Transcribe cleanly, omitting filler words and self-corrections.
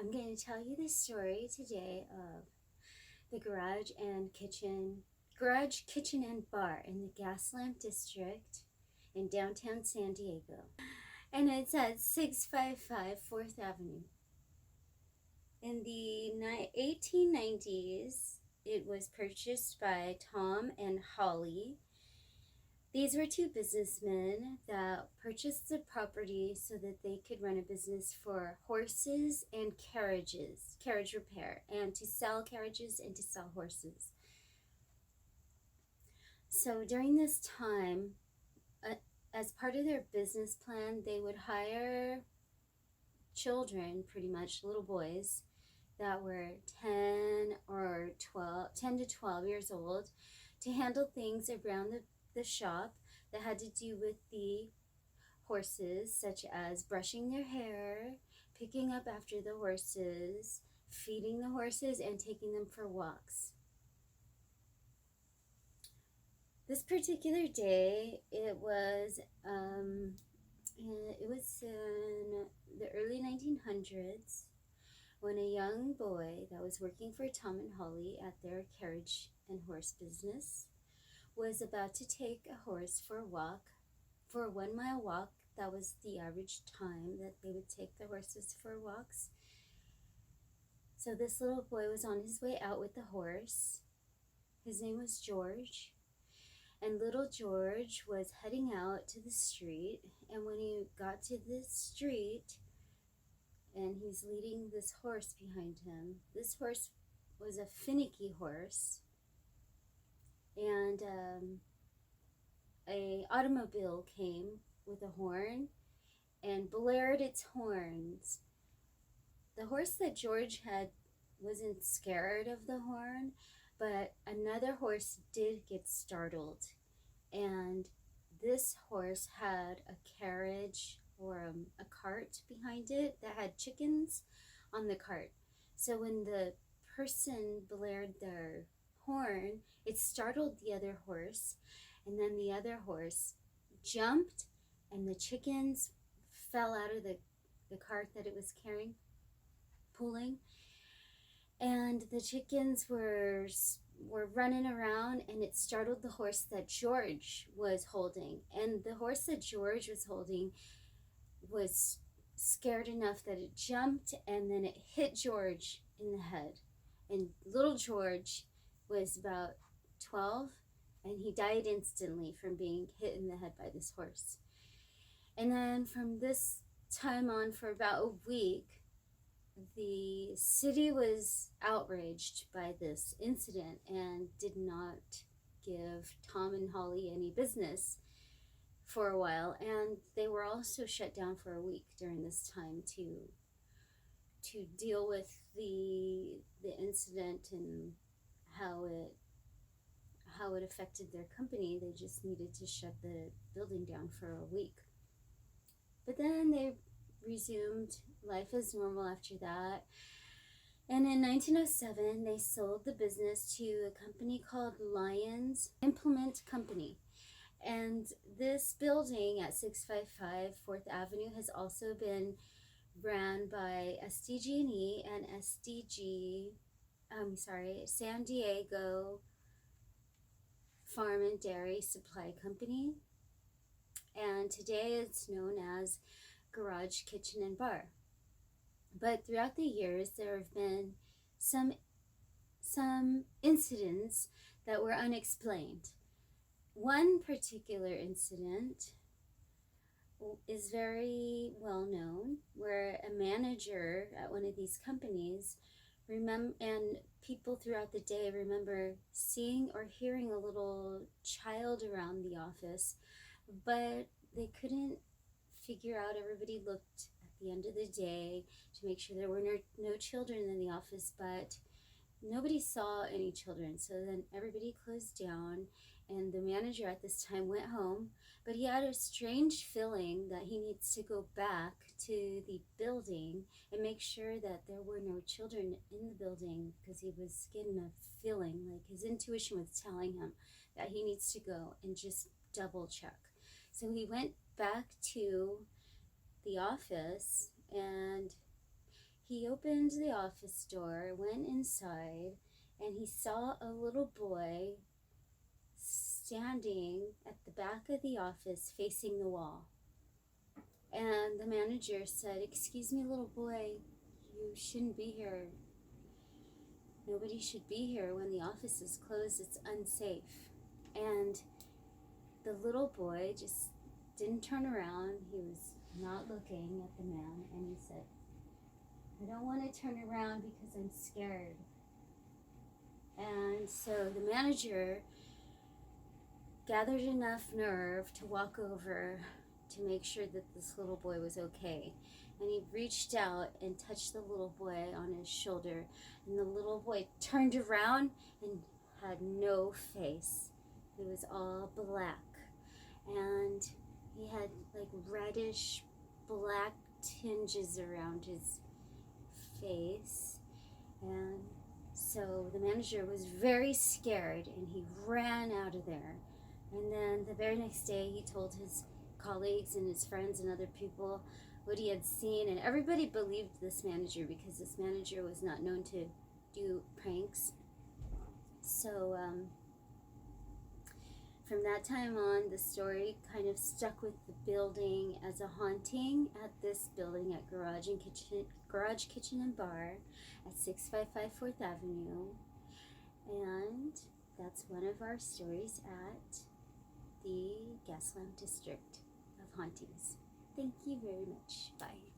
I'm going to tell you the story today of the garage, kitchen, and bar in the Gaslamp District in downtown San Diego. And it's at 655 4th Avenue. In the 1890s, it was purchased by Tom and Holly. These were two businessmen that purchased the property so that they could run a business for horses and carriage repair, and to sell carriages and to sell horses. So during this time, as part of their business plan, they would hire children, pretty much little boys, that were 10 to 12 years old to handle things around the shop that had to do with the horses, such as brushing their hair, picking up after the horses, feeding the horses, and taking them for walks. This particular day, it was in the early 1900s when a young boy that was working for Tom and Holly at their carriage and horse business was about to take a horse for a 1 mile walk. That was the average time that they would take the horses for walks. So this little boy was on his way out with the horse. His name was George. And little George was heading out to the street. And when he got to the street, and he's leading this horse behind him, this horse was a finicky horse. And a automobile came with a horn and blared its horns. The horse that George had wasn't scared of the horn, but another horse did get startled. And this horse had a carriage or a cart behind it that had chickens on the cart. So when the person blared their horn, it startled the other horse, and then the other horse jumped, and the chickens fell out of the cart that it was pulling, and the chickens were running around, and it startled the horse that George was holding. And the horse that George was holding was scared enough that it jumped, and then it hit George in the head. And little George was about 12, and he died instantly from being hit in the head by this horse. And then from this time on, for about a week, the city was outraged by this incident and did not give Tom and Holly any business for a while. And they were also shut down for a week during this time to deal with the incident and how it affected their company. They just needed to shut the building down for a week. But then they resumed life as normal after that. And in 1907, they sold the business to a company called Lyons Implement Company. And this building at 655 4th Avenue has also been ran by SDG&E and San Diego Farm and Dairy Supply Company. And today it's known as Garage, Kitchen, and Bar. But throughout the years, there have been some incidents that were unexplained. One particular incident is very well known, where a manager at one of these companies and people throughout the day remember seeing or hearing a little child around the office, but they couldn't figure out. Everybody looked at the end of the day to make sure there were no children in the office, but nobody saw any children. So then everybody closed down, and the manager at this time went home, but he had a strange feeling that he needs to go back to the building and make sure that there were no children in the building, because he was getting a feeling, like his intuition was telling him that he needs to go and just double check. So he went back to the office, and he opened the office door, went inside, and he saw a little boy standing at the back of the office facing the wall. And the manager said, "Excuse me, little boy, you shouldn't be here. Nobody should be here when the office is closed. It's unsafe." And the little boy just didn't turn around. He was not looking at the man, and he said, "I don't want to turn around because I'm scared." And so the manager gathered enough nerve to walk over to make sure that this little boy was okay. And he reached out and touched the little boy on his shoulder, and the little boy turned around and had no face. It was all black, and he had like reddish black tinges around his face. And so the manager was very scared, and he ran out of there. And then the very next day he told his colleagues and his friends and other people what he had seen, and everybody believed this manager because this manager was not known to do pranks. So from that time on, the story kind of stuck with the building as a haunting at this building at Garage, Kitchen and Bar at 655 4th Avenue. And that's one of our stories at the Gaslamp District of Hauntings. Thank you very much. Bye.